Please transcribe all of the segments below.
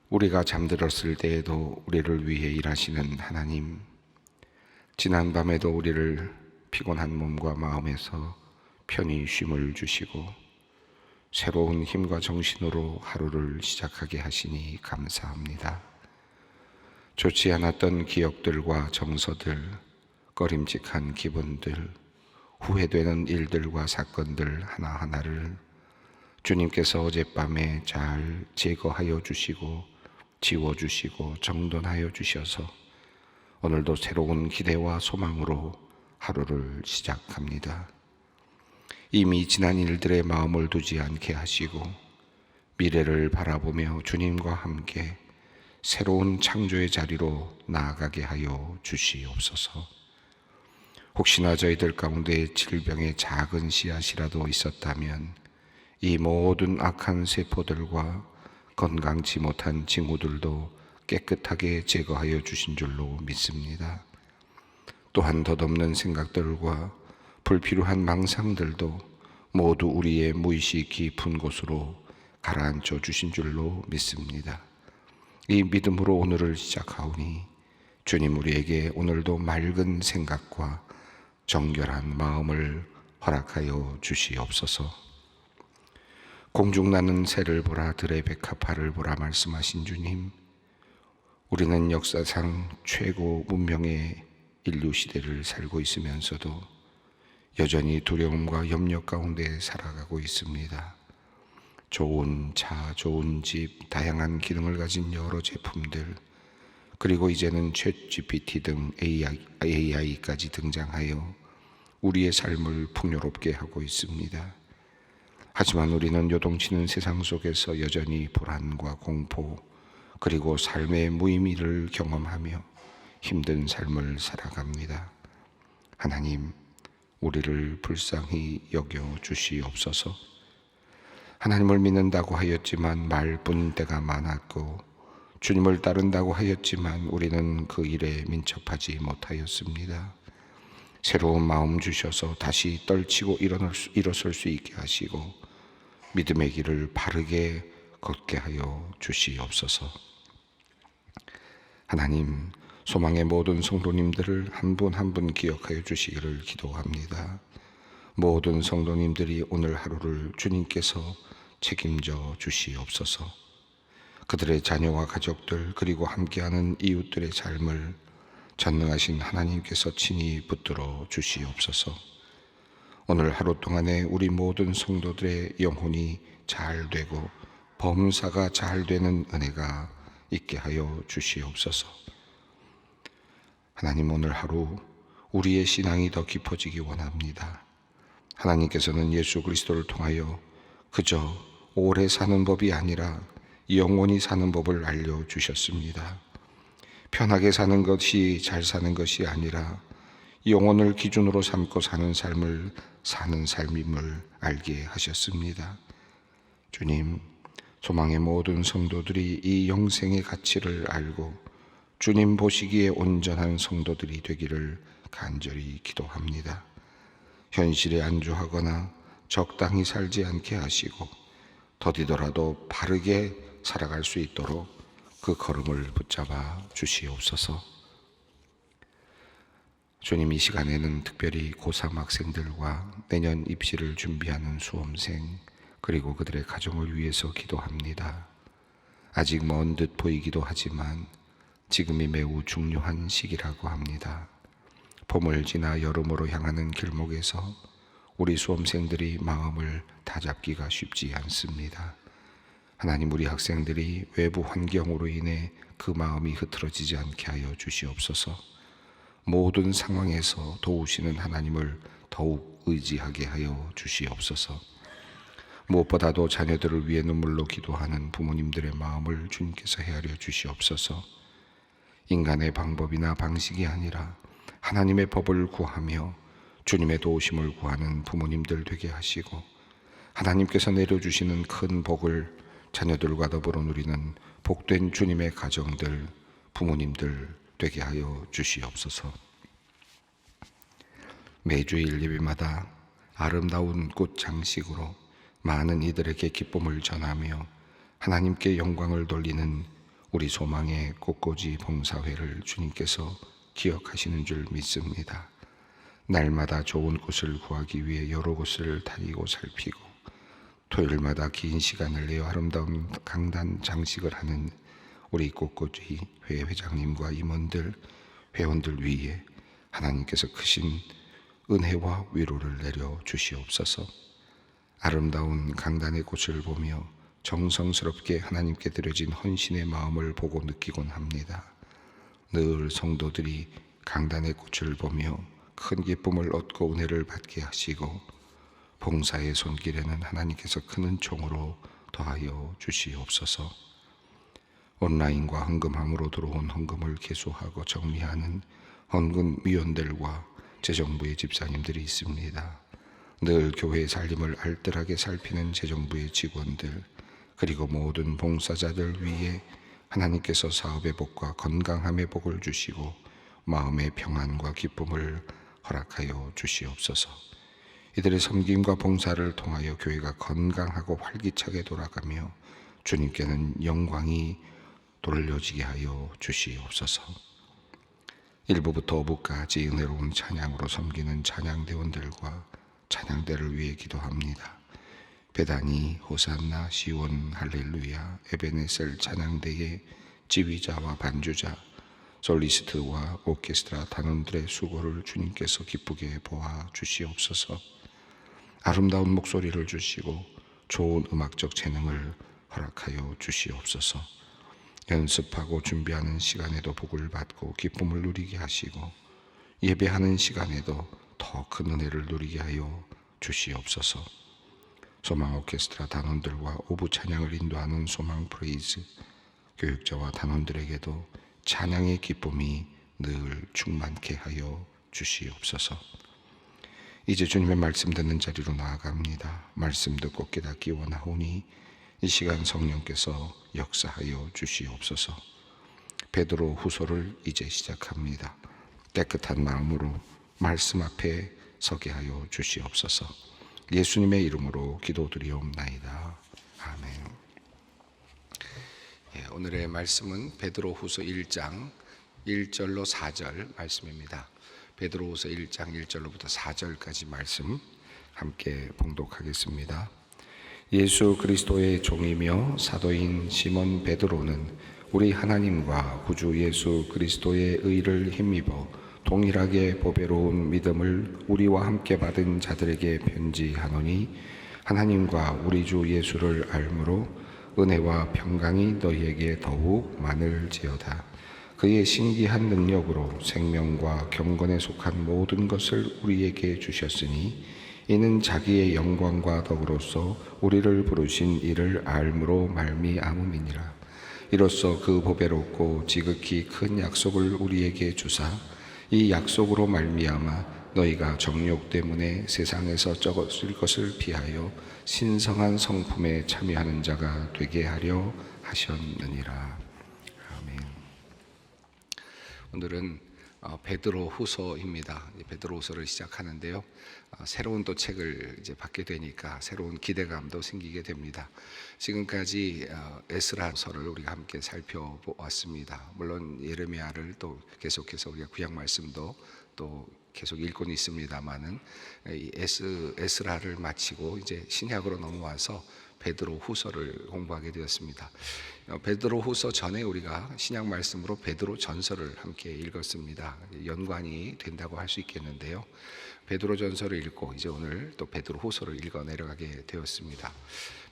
우리가 잠들었을 때에도 우리를 위해 일하시는 하나님, 지난 밤에도 우리를 피곤한 몸과 마음에서 편히 쉼을 주시고 새로운 힘과 정신으로 하루를 시작하게 하시니 감사합니다. 좋지 않았던 기억들과 정서들, 꺼림칙한 기분들, 후회되는 일들과 사건들 하나하나를 주님께서 어젯밤에 잘 제거하여 주시고 지워주시고 정돈하여 주셔서 오늘도 새로운 기대와 소망으로 하루를 시작합니다. 이미 지난 일들의 마음을 두지 않게 하시고 미래를 바라보며 주님과 함께 새로운 창조의 자리로 나아가게 하여 주시옵소서. 혹시나 저희들 가운데 질병의 작은 씨앗이라도 있었다면 이 모든 악한 세포들과 건강치 못한 징후들도 깨끗하게 제거하여 주신 줄로 믿습니다. 또한 덧없는 생각들과 불필요한 망상들도 모두 우리의 무의식 깊은 곳으로 가라앉혀 주신 줄로 믿습니다. 이 믿음으로 오늘을 시작하오니 주님 우리에게 오늘도 맑은 생각과 정결한 마음을 허락하여 주시옵소서. 공중나는 새를 보라 들의 백합화를 보라 말씀하신 주님, 우리는 역사상 최고 문명의 인류 시대를 살고 있으면서도 여전히 두려움과 염려 가운데 살아가고 있습니다. 좋은 차, 좋은 집, 다양한 기능을 가진 여러 제품들, 그리고 이제는 챗GPT 등 AI까지 등장하여 우리의 삶을 풍요롭게 하고 있습니다. 하지만 우리는 요동치는 세상 속에서 여전히 불안과 공포, 그리고 삶의 무의미를 경험하며 힘든 삶을 살아갑니다. 하나님, 우리를 불쌍히 여겨 주시옵소서. 하나님을 믿는다고 하였지만 말뿐 때가 많았고 주님을 따른다고 하였지만 우리는 그 일에 민첩하지 못하였습니다. 새로운 마음 주셔서 다시 떨치고 일어설 수 있게 하시고 믿음의 길을 바르게 걷게 하여 주시옵소서. 하나님, 소망의 모든 성도님들을 한 분 한 분 기억하여 주시기를 기도합니다. 모든 성도님들이 오늘 하루를 주님께서 책임져 주시옵소서. 그들의 자녀와 가족들 그리고 함께하는 이웃들의 삶을 전능하신 하나님께서 친히 붙들어 주시옵소서. 오늘 하루 동안에 우리 모든 성도들의 영혼이 잘 되고 범사가 잘 되는 은혜가 있게 하여 주시옵소서. 하나님, 오늘 하루 우리의 신앙이 더 깊어지기 원합니다. 하나님께서는 예수 그리스도를 통하여 그저 오래 사는 법이 아니라 영원히 사는 법을 알려주셨습니다. 편하게 사는 것이 잘 사는 것이 아니라 영혼을 기준으로 삼고 사는 삶을 사는 삶임을 알게 하셨습니다. 주님, 소망의 모든 성도들이 이 영생의 가치를 알고 주님 보시기에 온전한 성도들이 되기를 간절히 기도합니다. 현실에 안주하거나 적당히 살지 않게 하시고 더디더라도 바르게 살아갈 수 있도록 그 걸음을 붙잡아 주시옵소서. 주님, 이 시간에는 특별히 고3 학생들과 내년 입시를 준비하는 수험생 그리고 그들의 가정을 위해서 기도합니다. 아직 먼 듯 보이기도 하지만 지금이 매우 중요한 시기라고 합니다. 봄을 지나 여름으로 향하는 길목에서 우리 수험생들이 마음을 다잡기가 쉽지 않습니다. 하나님, 우리 학생들이 외부 환경으로 인해 그 마음이 흐트러지지 않게 하여 주시옵소서. 모든 상황에서 도우시는 하나님을 더욱 의지하게 하여 주시옵소서. 무엇보다도 자녀들을 위해 눈물로 기도하는 부모님들의 마음을 주님께서 헤아려 주시옵소서. 인간의 방법이나 방식이 아니라 하나님의 법을 구하며 주님의 도우심을 구하는 부모님들 되게 하시고 하나님께서 내려주시는 큰 복을 자녀들과 더불어 누리는 복된 주님의 가정들, 부모님들 되게 하여 주시옵소서. 매주일 예배마다 아름다운 꽃 장식으로 많은 이들에게 기쁨을 전하며 하나님께 영광을 돌리는 우리 소망의 꽃꽂이 봉사회를 주님께서 기억하시는 줄 믿습니다. 날마다 좋은 곳을 구하기 위해 여러 곳을 다니고 살피고 토요일마다 긴 시간을 내어 아름다운 강단 장식을 하는 우리 꽃꽂이 회 회장님과 임원들, 회원들 위에 하나님께서 크신 은혜와 위로를 내려 주시옵소서. 아름다운 강단의 꽃을 보며 정성스럽게 하나님께 드려진 헌신의 마음을 보고 느끼곤 합니다. 늘 성도들이 강단의 꽃을 보며 큰 기쁨을 얻고 은혜를 받게 하시고 봉사의 손길에는 하나님께서 큰 은총으로 더하여 주시옵소서. 온라인과 헌금함으로 들어온 헌금을 계수하고 정리하는 헌금위원들과 재정부의 집사님들이 있습니다. 늘 교회의 살림을 알뜰하게 살피는 재정부의 직원들, 그리고 모든 봉사자들 위에 하나님께서 사업의 복과 건강함의 복을 주시고 마음의 평안과 기쁨을 허락하여 주시옵소서. 이들의 섬김과 봉사를 통하여 교회가 건강하고 활기차게 돌아가며 주님께는 영광이 돌려지게 하여 주시옵소서. 1부부터 5부까지 은혜로운 찬양으로 섬기는 찬양대원들과 찬양대를 위해 기도합니다. 베다니, 호산나, 시온, 할렐루야, 에베네셀 찬양대의 지휘자와 반주자, 솔리스트와 오케스트라 단원들의 수고를 주님께서 기쁘게 보아 주시옵소서. 아름다운 목소리를 주시고 좋은 음악적 재능을 허락하여 주시옵소서. 연습하고 준비하는 시간에도 복을 받고 기쁨을 누리게 하시고 예배하는 시간에도 더 큰 은혜를 누리게 하여 주시옵소서. 소망 오케스트라 단원들과 오부 찬양을 인도하는 소망 프레이즈 교육자와 단원들에게도 찬양의 기쁨이 늘 충만케 하여 주시옵소서. 이제 주님의 말씀 듣는 자리로 나아갑니다. 말씀 듣고 깨닫기 원하오니 이 시간 성령께서 역사하여 주시옵소서. 베드로 후서를 이제 시작합니다. 깨끗한 마음으로 말씀 앞에 서게 하여 주시옵소서. 예수님의 이름으로 기도드리옵나이다. 아멘. 오늘의 말씀은 베드로 후서 1장 1절로 4절 말씀입니다. 베드로 후서 1장 1절로부터 4절까지 말씀 함께 봉독하겠습니다. 예수 그리스도의 종이며 사도인 시몬 베드로는 우리 하나님과 구주 예수 그리스도의 의를 힘입어 동일하게 보배로운 믿음을 우리와 함께 받은 자들에게 편지하노니 하나님과 우리 주 예수를 알므로 은혜와 평강이 너희에게 더욱 많을지어다. 그의 신기한 능력으로 생명과 경건에 속한 모든 것을 우리에게 주셨으니 이는 자기의 영광과 덕으로서 우리를 부르신 이를 알므로 말미암음이니라. 이로써 그 보배롭고 지극히 큰 약속을 우리에게 주사 이 약속으로 말미암아 너희가 정욕 때문에 세상에서 썩어질 것을 피하여 신성한 성품에 참여하는 자가 되게 하려 하셨느니라. 아멘. 오늘은 베드로 후서입니다. 베드로 후서를 시작하는데요. 새로운 또 책을 이제 받게 되니까 새로운 기대감도 생기게 됩니다. 지금까지 에스라서를 우리가 함께 살펴보았습니다. 물론 예레미야를 또 계속해서 우리가 구약 말씀도 또 계속 읽고는 있습니다만은 이 에스라를 마치고 이제 신약으로 넘어와서 베드로 후서를 공부하게 되었습니다. 베드로 후서 전에 우리가 신약 말씀으로 베드로 전서를 함께 읽었습니다. 연관이 된다고 할 수 있겠는데요. 베드로 전서를 읽고 이제 오늘 또 베드로 후서를 읽어 내려가게 되었습니다.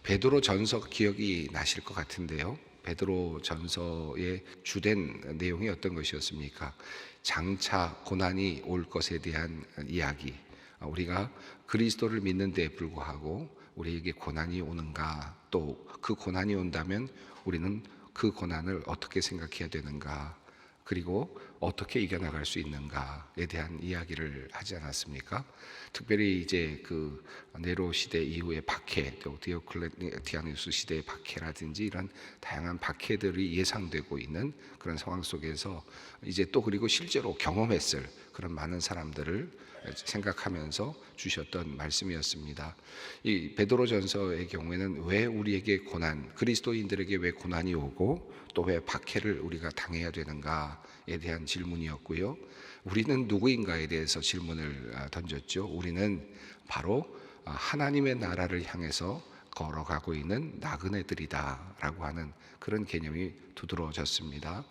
베드로 전서 기억이 나실 것 같은데요. 베드로 전서의 주된 내용이 어떤 것이었습니까? 장차 고난이 올 것에 대한 이야기. 우리가 그리스도를 믿는 데에 불구하고 우리에게 고난이 오는가, 또 그 고난이 온다면 우리는 그 고난을 어떻게 생각해야 되는가, 그리고 어떻게 이겨나갈 수 있는가에 대한 이야기를 하지 않았습니까? 특별히 이제 그 네로 시대 이후의 박해, 또 디오클레티아누스 시대의 박해라든지 이런 다양한 박해들이 예상되고 있는 그런 상황 속에서 이제 또 그리고 실제로 경험했을 그런 많은 사람들을 생각하면서 주셨던 말씀이었습니다. 이 베드로전서의 경우에는 왜 우리에게 고난, 그리스도인들에게 왜 고난이 오고 또 왜 박해를 우리가 당해야 되는가에 대한 질문이었고요. 우리는 누구인가에 대해서 질문을 던졌죠. 우리는 바로 하나님의 나라를 향해서 걸어가고 있는 나그네들이다라고 하는 그런 개념이 두드러졌습니다.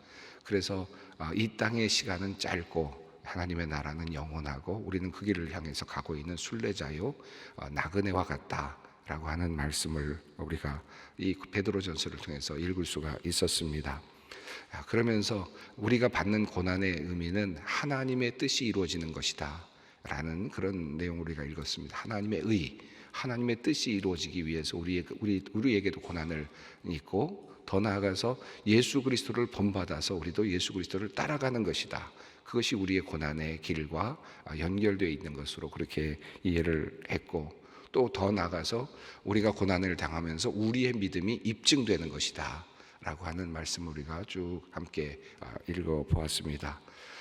그래서 이 땅의 시간은 짧고 하나님의 나라는 영원하고 우리는 그 길을 향해서 가고 있는 순례자요 나그네와 같다라고 하는 말씀을 우리가 이 베드로전서를 통해서 읽을 수가 있었습니다. 그러면서 우리가 받는 고난의 의미는 하나님의 뜻이 이루어지는 것이다 라는 그런 내용을 우리가 읽었습니다. 하나님의 의, 하나님의 뜻이 이루어지기 위해서 우리에게도 고난을 있고 더 나아가서 예수 그리스도를 본받아서 우리도 예수 그리스도를 따라가는 것이다. 그것이 우리의 고난의 길과 연결되어 있는 것으로 그렇게 이해를 했고 또 더 나아가서 우리가 고난을 당하면서 우리의 믿음이 입증되는 것이다 라고 하는 말씀을 우리가 쭉 함께 읽어보았습니다.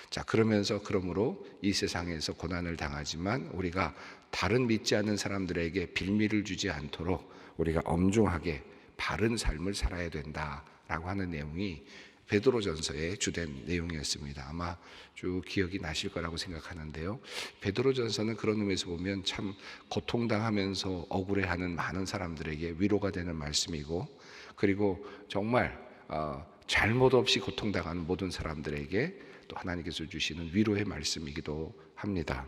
자, 그러므로 이 세상에서 고난을 당하지만 우리가 다른 믿지 않는 사람들에게 빌미를 주지 않도록 우리가 엄중하게 바른 삶을 살아야 된다라고 하는 내용이 베드로전서의 주된 내용이었습니다. 아마 쭉 기억이 나실 거라고 생각하는데요. 베드로전서는 그런 의미에서 보면 참 고통당하면서 억울해하는 많은 사람들에게 위로가 되는 말씀이고, 그리고 정말 잘못 없이 고통당하는 모든 사람들에게 또 하나님께서 주시는 위로의 말씀이기도 합니다.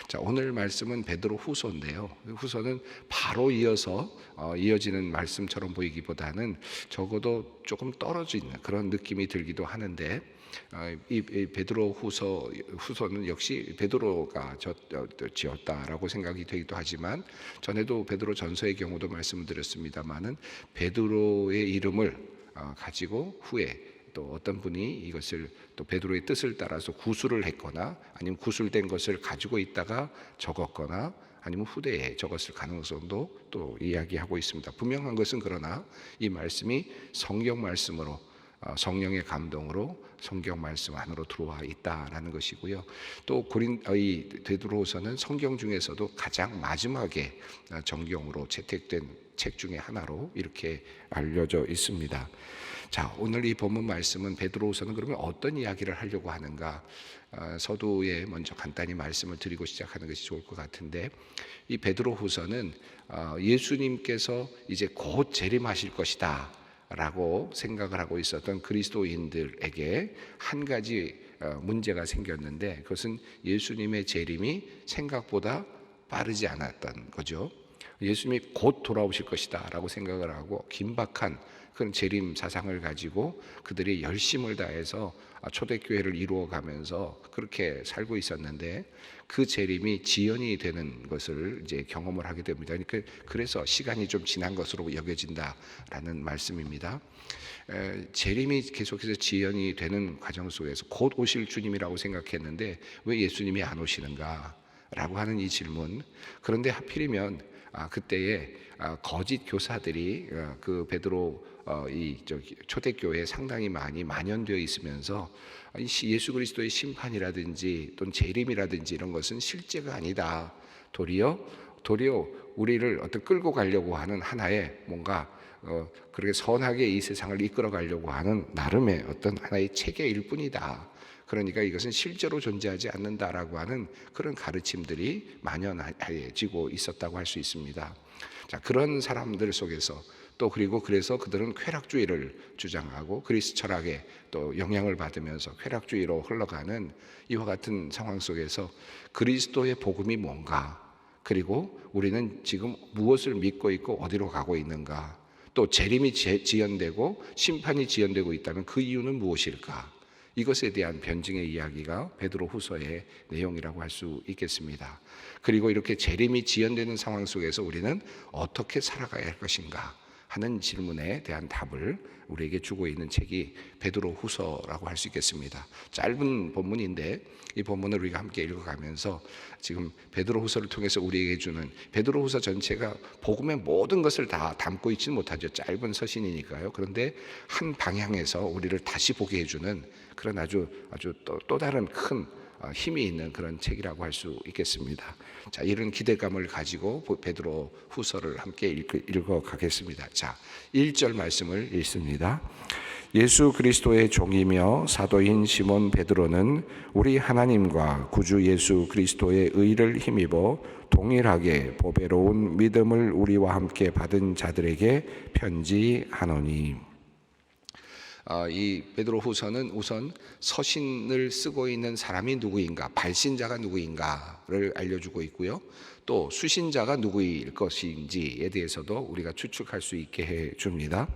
자, 오늘 말씀은 베드로 후서인데요. 후서는 바로 이어지는 말씀처럼 보이기보다는 적어도 조금 떨어져 있는 그런 느낌이 들기도 하는데, 이 베드로 후서는 역시 베드로가 지었다라고 생각이 되기도 하지만, 전에도 베드로 전서의 경우도 말씀을 드렸습니다마는 베드로의 이름을 가지고 후에 또 어떤 분이 이것을 또 베드로의 뜻을 따라서 구술을 했거나 아니면 구술된 것을 가지고 있다가 적었거나 아니면 후대에 적었을 가능성도 또 이야기하고 있습니다. 분명한 것은 그러나 이 말씀이 성경 말씀으로 성령의 감동으로 성경 말씀 안으로 들어와 있다라는 것이고요. 또 이 베드로서는 성경 중에서도 가장 마지막에 정경으로 채택된 책 중에 하나로 이렇게 알려져 있습니다. 자, 오늘 이 본문 말씀은 베드로후서는 그러면 어떤 이야기를 하려고 하는가? 서두에 먼저 간단히 말씀을 드리고 시작하는 것이 좋을 것 같은데, 이 베드로후서는 예수님께서 이제 곧 재림하실 것이다 라고 생각을 하고 있었던 그리스도인들에게 한 가지 문제가 생겼는데, 그것은 예수님의 재림이 생각보다 빠르지 않았던 거죠. 예수님이 곧 돌아오실 것이다 라고 생각을 하고 긴박한 그런 재림 사상을 가지고 그들이 열심을 다해서 초대교회를 이루어가면서 그렇게 살고 있었는데, 그 재림이 지연이 되는 것을 이제 경험을 하게 됩니다. 그래서 시간이 좀 지난 것으로 여겨진다라는 말씀입니다. 재림이 계속해서 지연이 되는 과정 속에서 곧 오실 주님이라고 생각했는데 왜 예수님이 안 오시는가? 라고 하는 이 질문. 그런데 하필이면 그때에 거짓 교사들이 그 베드로 초대교회에 상당히 많이 만연되어 있으면서 예수 그리스도의 심판이라든지 또는 재림이라든지 이런 것은 실제가 아니다. 도리어 우리를 어떤 끌고 가려고 하는 하나의 뭔가 그렇게 선하게 이 세상을 이끌어 가려고 하는 나름의 어떤 하나의 체계일 뿐이다. 그러니까 이것은 실제로 존재하지 않는다라고 하는 그런 가르침들이 만연해지고 있었다고 할 수 있습니다. 자, 그런 사람들 속에서 그래서 그들은 쾌락주의를 주장하고 그리스 철학에 또 영향을 받으면서 쾌락주의로 흘러가는 이와 같은 상황 속에서 그리스도의 복음이 뭔가, 그리고 우리는 지금 무엇을 믿고 있고 어디로 가고 있는가, 또 재림이 지연되고 심판이 지연되고 있다면 그 이유는 무엇일까, 이것에 대한 변증의 이야기가 베드로 후서의 내용이라고 할 수 있겠습니다. 그리고 이렇게 재림이 지연되는 상황 속에서 우리는 어떻게 살아가야 할 것인가 하는 질문에 대한 답을 우리에게 주고 있는 책이 베드로 후서라고 할 수 있겠습니다. 짧은 본문인데 이 본문을 우리가 함께 읽어가면서 지금 베드로 후서를 통해서 우리에게 주는, 베드로 후서 전체가 복음의 모든 것을 다 담고 있지는 못하죠. 짧은 서신이니까요. 그런데 한 방향에서 우리를 다시 보게 해주는 그런 아주 또 다른 큰 힘이 있는 그런 책이라고 할 수 있겠습니다. 자, 이런 기대감을 가지고 베드로 후서를 함께 읽어 가겠습니다. 자, 1절 말씀을 읽습니다. 예수 그리스도의 종이며 사도인 시몬 베드로는 우리 하나님과 구주 예수 그리스도의 의를 힘입어 동일하게 보배로운 믿음을 우리와 함께 받은 자들에게 편지하노니. 이 베드로 후서는 우선 서신을 쓰고 있는 사람이 누구인가, 발신자가 누구인가를 알려주고 있고요. 또 수신자가 누구일 것인지에 대해서도 우리가 추측할 수 있게 해줍니다.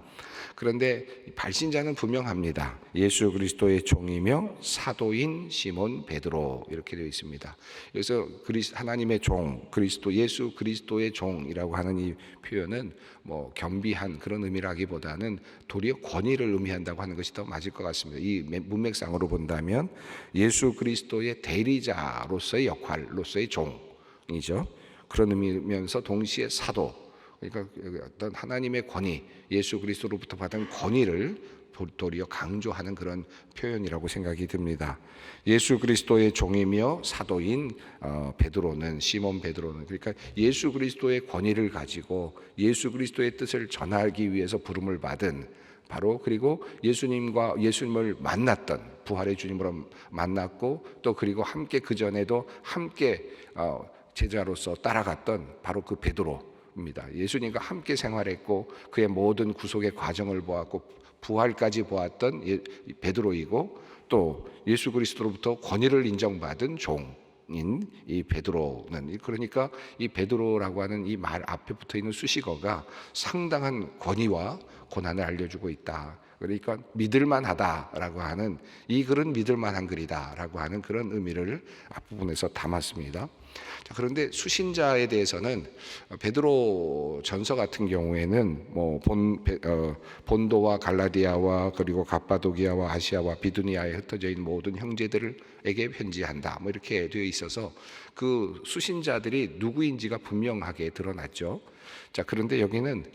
그런데 발신자는 분명합니다. 예수 그리스도의 종이며 사도인 시몬 베드로 이렇게 되어 있습니다. 그래서 하나님의 종, 예수 그리스도의 종이라고 하는 이 표현은 뭐 겸비한 그런 의미라기보다는 도리어 권위를 의미한다고 하는 것이 더 맞을 것 같습니다. 이 문맥상으로 본다면 예수 그리스도의 대리자로서의 역할로서의 종이죠. 그런 의미면서 동시에 사도, 그러니까 어떤 하나님의 권위, 예수 그리스도로부터 받은 권위를 도리어 강조하는 그런 표현이라고 생각이 듭니다. 예수 그리스도의 종이며 사도인 베드로는, 시몬 베드로는, 그러니까 예수 그리스도의 권위를 가지고 예수 그리스도의 뜻을 전하기 위해서 부름을 받은, 바로 그리고 예수님을 만났던, 부활의 주님으로 만났고 또 그리고 함께 그 전에도 함께 제자로서 따라갔던 바로 그 베드로입니다. 예수님과 함께 생활했고 그의 모든 구속의 과정을 보았고 부활까지 보았던 베드로이고, 또 예수 그리스도로부터 권위를 인정받은 종인 이 베드로는, 그러니까 이 베드로라고 하는 이 말 앞에 붙어 있는 수식어가 상당한 권위와 고난을 알려주고 있다. 그러니까 믿을만하다라고 하는, 이 글은 믿을만한 글이다라고 하는 그런 의미를 앞부분에서 담았습니다. 자, 그런데 수신자에 대해서는 베드로 전서 같은 경우에는 뭐 본도와 갈라디아와 그리고 갑바도기아와 아시아와 비두니아에 흩어져 있는 모든 형제들에게 편지한다, 뭐 이렇게 되어 있어서 그 수신자들이 누구인지가 분명하게 드러났죠. 자, 그런데 여기는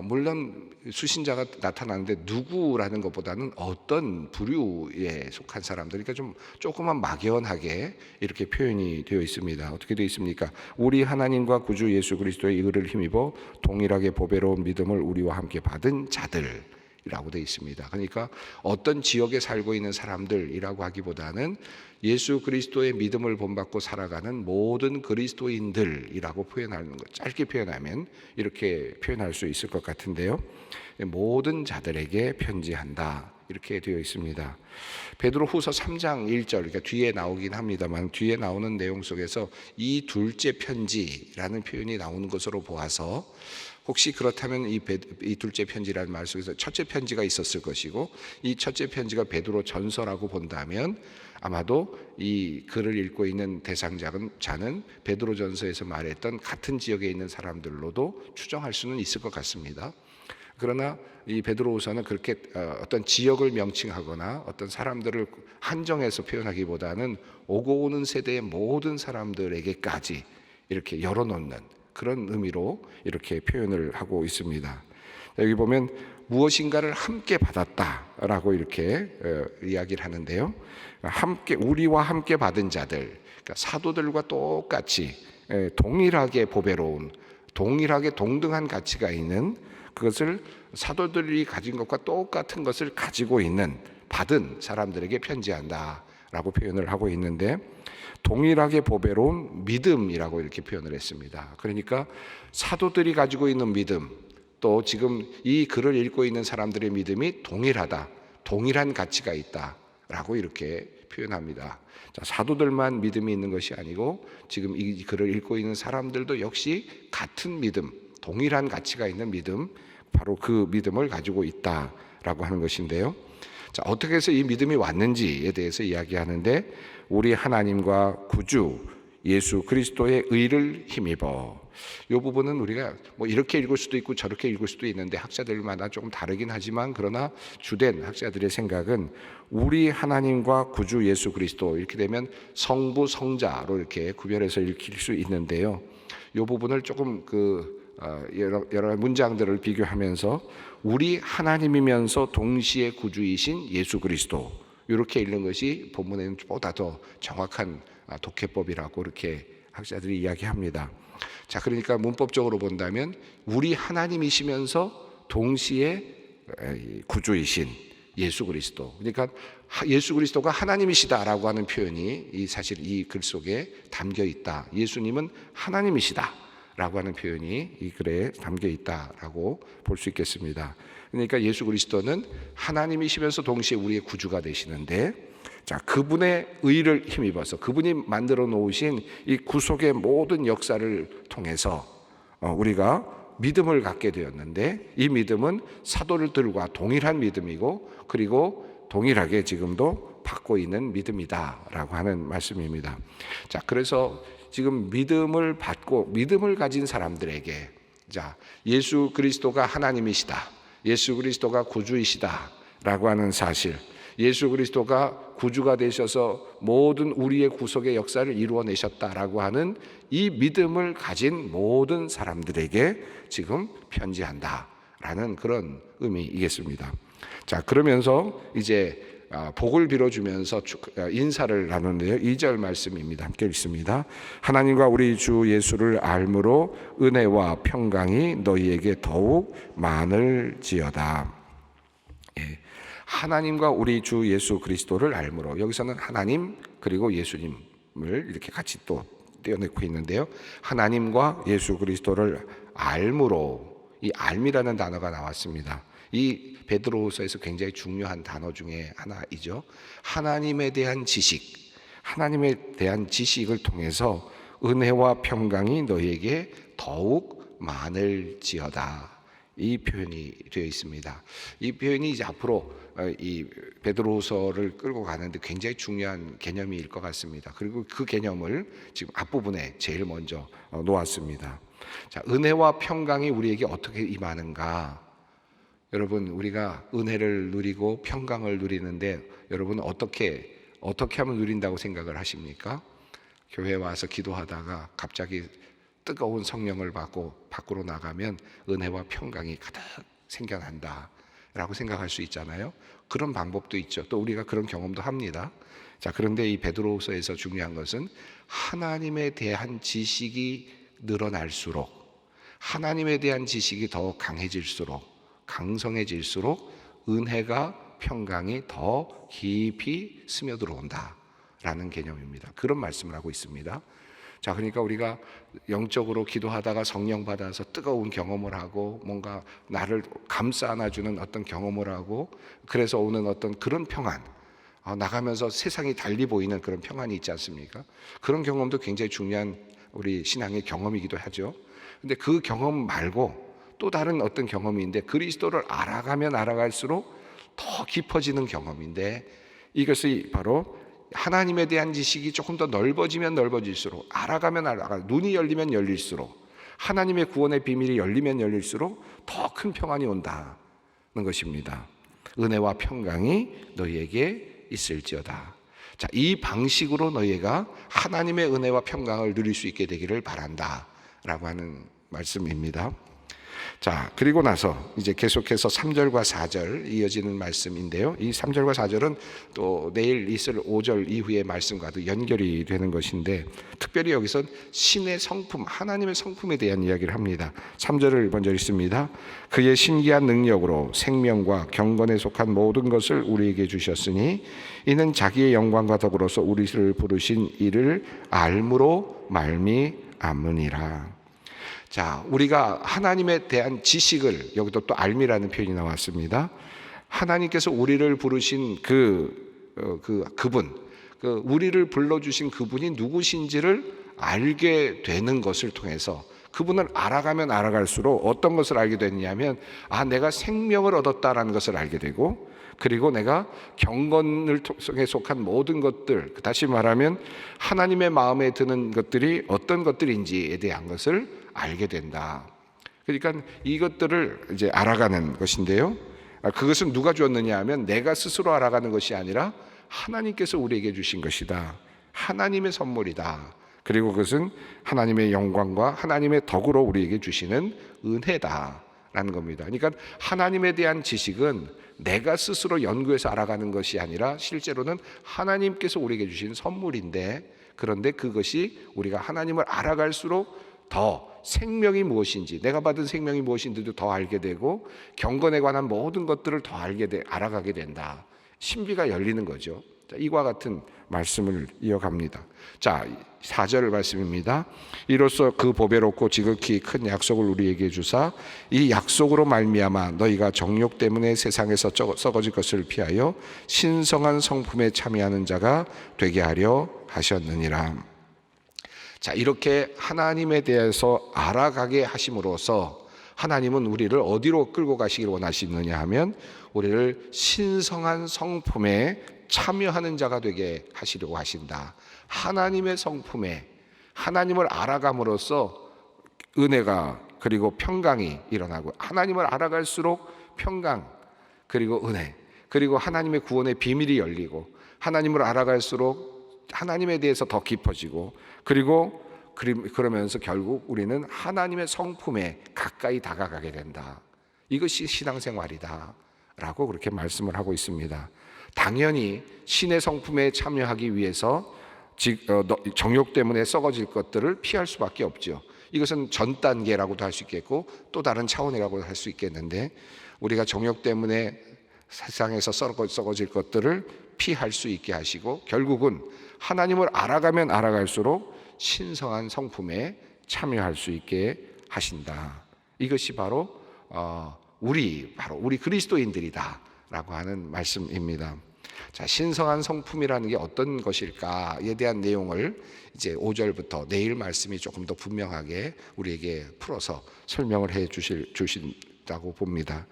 물론 수신자가 나타나는데 누구라는 것보다는 어떤 부류에 속한 사람들, 그러니까 좀 조금만 막연하게 이렇게 표현이 되어 있습니다. 어떻게 되어 있습니까? 우리 하나님과 구주 예수 그리스도의 의를 힘입어 동일하게 보배로운 믿음을 우리와 함께 받은 자들이라고 되어 있습니다. 그러니까 어떤 지역에 살고 있는 사람들이라고 하기보다는 예수 그리스도의 믿음을 본받고 살아가는 모든 그리스도인들이라고 표현하는 것, 짧게 표현하면 이렇게 표현할 수 있을 것 같은데요. 모든 자들에게 편지한다, 이렇게 되어 있습니다. 베드로 후서 3장 1절, 그러니까 뒤에 나오긴 합니다만 뒤에 나오는 내용 속에서 이 둘째 편지라는 표현이 나오는 것으로 보아서 혹시 그렇다면 이 둘째 편지라는 말 속에서 첫째 편지가 있었을 것이고, 이 첫째 편지가 베드로 전서라고 본다면 아마도 이 글을 읽고 있는 대상자는 베드로 전서에서 말했던 같은 지역에 있는 사람들로도 추정할 수는 있을 것 같습니다. 그러나 이 베드로후서는 그렇게 어떤 지역을 명칭하거나 어떤 사람들을 한정해서 표현하기보다는 오고 오는 세대의 모든 사람들에게까지 이렇게 열어놓는 그런 의미로 이렇게 표현을 하고 있습니다. 여기 보면 무엇인가를 함께 받았다라고 이렇게 이야기를 하는데요. 우리와 함께 받은 자들, 그러니까 사도들과 똑같이 동일하게 보배로운, 동일하게 동등한 가치가 있는, 그것을 사도들이 가진 것과 똑같은 것을 가지고 있는, 받은 사람들에게 편지한다라고 표현을 하고 있는데, 동일하게 보배로운 믿음이라고 이렇게 표현을 했습니다. 그러니까 사도들이 가지고 있는 믿음, 또 지금 이 글을 읽고 있는 사람들의 믿음이 동일하다, 동일한 가치가 있다라고 이렇게 표현합니다. 자, 사도들만 믿음이 있는 것이 아니고 지금 이 글을 읽고 있는 사람들도 역시 같은 믿음, 동일한 가치가 있는 믿음, 바로 그 믿음을 가지고 있다라고 하는 것인데요. 자, 어떻게 해서 이 믿음이 왔는지에 대해서 이야기하는데, 우리 하나님과 구주 예수 그리스도의 의를 힘입어. 이 부분은 우리가 뭐 이렇게 읽을 수도 있고 저렇게 읽을 수도 있는데 학자들마다 조금 다르긴 하지만, 그러나 주된 학자들의 생각은 우리 하나님과 구주 예수 그리스도, 이렇게 되면 성부 성자로 이렇게 구별해서 읽힐 수 있는데요. 이 부분을 조금 여러 문장들을 비교하면서 우리 하나님이면서 동시에 구주이신 예수 그리스도, 이렇게 읽는 것이 본문에는 보다 더 정확한 독해법이라고 이렇게 학자들이 이야기합니다. 자, 그러니까 문법적으로 본다면 우리 하나님이시면서 동시에 구주이신 예수 그리스도, 그러니까 예수 그리스도가 하나님이시다라고 하는 표현이 사실 이 글 속에 담겨 있다. 예수님은 하나님이시다라고 하는 표현이 이 글에 담겨 있다라고 볼 수 있겠습니다. 그러니까 예수 그리스도는 하나님이시면서 동시에 우리의 구주가 되시는데, 자, 그분의 의를 힘입어서 그분이 만들어 놓으신 이 구속의 모든 역사를 통해서 우리가 믿음을 갖게 되었는데, 이 믿음은 사도들과 동일한 믿음이고, 그리고 동일하게 지금도 받고 있는 믿음이다라고 하는 말씀입니다. 자, 그래서 지금 믿음을 받고 믿음을 가진 사람들에게, 자, 예수 그리스도가 하나님이시다, 예수 그리스도가 구주이시다라고 하는 사실, 예수 그리스도가 구주가 되셔서 모든 우리의 구속의 역사를 이루어내셨다라고 하는 이 믿음을 가진 모든 사람들에게 지금 편지한다라는 그런 의미이겠습니다. 자, 그러면서 이제 복을 빌어주면서 인사를 나누는데요. 2절 말씀입니다. 함께 읽습니다. 하나님과 우리 주 예수를 알므로 은혜와 평강이 너희에게 더욱 많을지어다. 예. 하나님과 우리 주 예수 그리스도를 알므로, 여기서는 하나님 그리고 예수님을 이렇게 같이 또 떼어내고 있는데요. 하나님과 예수 그리스도를 알므로, 이 알미라는 단어가 나왔습니다. 이 베드로후서에서 굉장히 중요한 단어 중에 하나이죠. 하나님에 대한 지식, 하나님에 대한 지식을 통해서 은혜와 평강이 너희에게 더욱 많을지어다, 이 표현이 되어 있습니다. 이 표현이 이제 앞으로 이 베드로후서를 끌고 가는데 굉장히 중요한 개념일 것 같습니다. 그리고 그 개념을 지금 앞부분에 제일 먼저 놓았습니다. 자, 은혜와 평강이 우리에게 어떻게 임하는가? 여러분, 우리가 은혜를 누리고 평강을 누리는데 여러분 어떻게 하면 누린다고 생각을 하십니까? 교회에 와서 기도하다가 갑자기 뜨거운 성령을 받고 밖으로 나가면 은혜와 평강이 가득 생겨난다 라고 생각할 수 있잖아요. 그런 방법도 있죠. 또 우리가 그런 경험도 합니다. 자, 그런데 이 베드로후서에서 중요한 것은 하나님에 대한 지식이 늘어날수록, 하나님에 대한 지식이 더 강성해질수록 은혜가, 평강이 더 깊이 스며들어온다 라는 개념입니다. 그런 말씀을 하고 있습니다. 자, 그러니까 우리가 영적으로 기도하다가 성령 받아서 뜨거운 경험을 하고 뭔가 나를 감싸 안아주는 어떤 경험을 하고, 그래서 오는 어떤 그런 평안, 나가면서 세상이 달리 보이는 그런 평안이 있지 않습니까? 그런 경험도 굉장히 중요한 우리 신앙의 경험이기도 하죠. 근데 그 경험 말고 또 다른 어떤 경험인데, 그리스도를 알아가면 알아갈수록 더 깊어지는 경험인데, 이것이 바로 하나님에 대한 지식이 조금 더 넓어지면 넓어질수록, 알아가면 눈이 열리면 열릴수록, 하나님의 구원의 비밀이 열리면 열릴수록 더 큰 평안이 온다는 것입니다. 은혜와 평강이 너희에게 있을지어다. 자, 이 방식으로 너희가 하나님의 은혜와 평강을 누릴 수 있게 되기를 바란다 라고 하는 말씀입니다. 자, 그리고 나서 이제 계속해서 3절과 4절 이어지는 말씀인데요. 이 3절과 4절은 또 내일 있을 5절 이후의 말씀과도 연결이 되는 것인데, 특별히 여기서 신의 성품, 하나님의 성품에 대한 이야기를 합니다. 3절을 먼저 읽습니다. 그의 신기한 능력으로 생명과 경건에 속한 모든 것을 우리에게 주셨으니 이는 자기의 영광과 더불어서 우리를 부르신 이를 알므로 말미암으니라. 자, 우리가 하나님에 대한 지식을, 여기도 또 알미라는 표현이 나왔습니다. 하나님께서 우리를 부르신 그분, 우리를 불러주신 그분이 누구신지를 알게 되는 것을 통해서, 그분을 알아가면 알아갈수록 어떤 것을 알게 됐냐면 내가 생명을 얻었다라는 것을 알게 되고, 그리고 내가 경건을 속에 속한 모든 것들, 다시 말하면 하나님의 마음에 드는 것들이 어떤 것들인지에 대한 것을 알게 된다. 그러니까 이것들을 이제 알아가는 것인데요, 그것은 누가 주었느냐 하면 내가 스스로 알아가는 것이 아니라 하나님께서 우리에게 주신 것이다. 하나님의 선물이다. 그리고 그것은 하나님의 영광과 하나님의 덕으로 우리에게 주시는 은혜다라는 겁니다. 그러니까 하나님에 대한 지식은 내가 스스로 연구해서 알아가는 것이 아니라 실제로는 하나님께서 우리에게 주신 선물인데, 그런데 그것이 우리가 하나님을 알아갈수록 더 생명이 무엇인지, 내가 받은 생명이 무엇인지도 더 알게 되고, 경건에 관한 모든 것들을 더 알아가게 된다. 신비가 열리는 거죠. 이와 같은 말씀을 이어갑니다. 자, 4절 말씀입니다. 이로써 그 보배롭고 지극히 큰 약속을 우리에게 주사 이 약속으로 말미암아 너희가 정욕 때문에 세상에서 썩어질 것을 피하여 신성한 성품에 참여하는 자가 되게 하려 하셨느니라. 자, 이렇게 하나님에 대해서 알아가게 하심으로써 하나님은 우리를 어디로 끌고 가시기를 원하시느냐 하면 우리를 신성한 성품에 참여하는 자가 되게 하시려고 하신다. 하나님의 성품에, 하나님을 알아감으로써 은혜가 그리고 평강이 일어나고, 하나님을 알아갈수록 평강 그리고 은혜, 그리고 하나님의 구원의 비밀이 열리고, 하나님을 알아갈수록 하나님에 대해서 더 깊어지고, 그리고 그러면서 결국 우리는 하나님의 성품에 가까이 다가가게 된다. 이것이 신앙생활이다 라고 그렇게 말씀을 하고 있습니다. 당연히 신의 성품에 참여하기 위해서 정욕 때문에 썩어질 것들을 피할 수밖에 없죠. 이것은 전 단계라고도 할 수 있겠고 또 다른 차원이라고 할 수 있겠는데, 우리가 정욕 때문에 세상에서 썩어질 것들을 피할 수 있게 하시고, 결국은 하나님을 알아가면 알아갈수록 신성한 성품에 참여할 수 있게 하신다. 이것이 바로 우리 그리스도인들이다라고 하는 말씀입니다. 자, 신성한 성품이라는 게 어떤 것일까에 대한 내용을 이제 5절부터 내일 말씀이 조금 더 분명하게 우리에게 풀어서 설명을 해 주신다고 봅니다.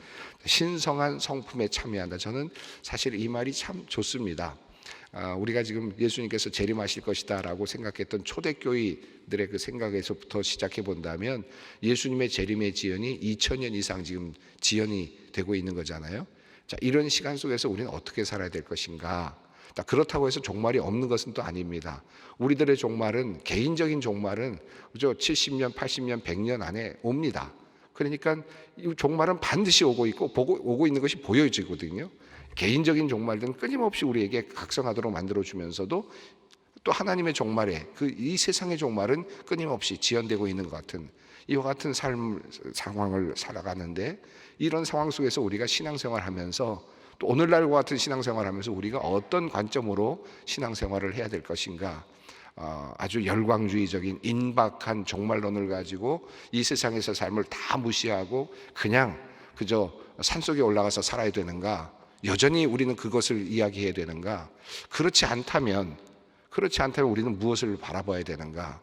신성한 성품에 참여한다. 저는 사실 이 말이 참 좋습니다. 우리가 지금 예수님께서 재림하실 것이다 라고 생각했던 초대교회들의 그 생각에서부터 시작해 본다면 예수님의 재림의 지연이 2000년 이상 지금 지연이 되고 있는 거잖아요. 자, 이런 시간 속에서 우리는 어떻게 살아야 될 것인가? 그렇다고 해서 종말이 없는 것은 또 아닙니다. 우리들의 종말은, 개인적인 종말은 70년, 80년, 100년 안에 옵니다. 그러니까 이 종말은 반드시 오고 있고 오고 있는 것이 보여지거든요. 개인적인 종말은 끊임없이 우리에게 각성하도록 만들어주면서도 또 하나님의 종말에, 이 세상의 종말은 끊임없이 지연되고 있는 것 같은, 이와 같은 상황을 살아가는데, 이런 상황 속에서 우리가 신앙생활을 하면서, 또 오늘날과 같은 신앙생활을 하면서 우리가 어떤 관점으로 신앙생활을 해야 될 것인가, 아주 열광주의적인 인박한 종말론을 가지고 이 세상에서 삶을 다 무시하고 그냥 그저 산속에 올라가서 살아야 되는가, 여전히 우리는 그것을 이야기해야 되는가, 그렇지 않다면 우리는 무엇을 바라봐야 되는가?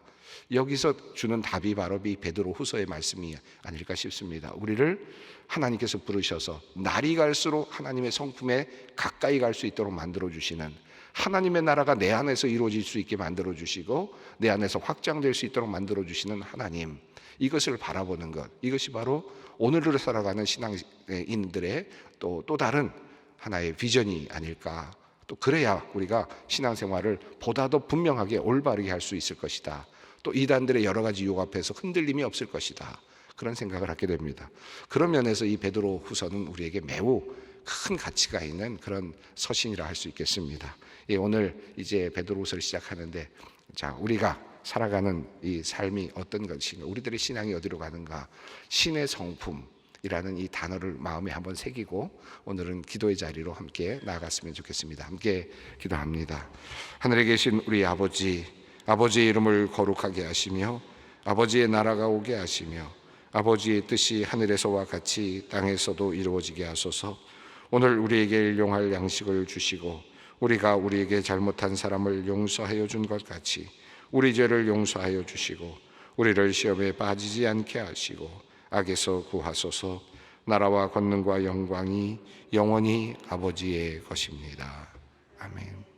여기서 주는 답이 바로 이 베드로 후서의 말씀이 아닐까 싶습니다. 우리를 하나님께서 부르셔서 날이 갈수록 하나님의 성품에 가까이 갈 수 있도록 만들어주시는, 하나님의 나라가 내 안에서 이루어질 수 있게 만들어주시고 내 안에서 확장될 수 있도록 만들어주시는 하나님, 이것을 바라보는 것, 이것이 바로 오늘을 살아가는 신앙인들의 또 다른 하나의 비전이 아닐까. 또 그래야 우리가 신앙생활을 보다 더 분명하게 올바르게 할 수 있을 것이다. 또 이단들의 여러 가지 유혹 앞에서 흔들림이 없을 것이다. 그런 생각을 하게 됩니다. 그런 면에서 이 베드로 후서는 우리에게 매우 큰 가치가 있는 그런 서신이라 할 수 있겠습니다. 오늘 이제 베드로 후서를 시작하는데, 자, 우리가 살아가는 이 삶이 어떤 것인가, 우리들의 신앙이 어디로 가는가, 신의 성품이라는 이 단어를 마음에 한번 새기고 오늘은 기도의 자리로 함께 나아갔으면 좋겠습니다. 함께 기도합니다. 하늘에 계신 우리 아버지, 아버지의 이름을 거룩하게 하시며 아버지의 나라가 오게 하시며 아버지의 뜻이 하늘에서와 같이 땅에서도 이루어지게 하소서. 오늘 우리에게 일용할 양식을 주시고 우리가 우리에게 잘못한 사람을 용서하여 준 것 같이 우리 죄를 용서하여 주시고 우리를 시험에 빠지지 않게 하시고 악에서 구하소서. 나라와 권능과 영광이 영원히 아버지의 것입니다. 아멘.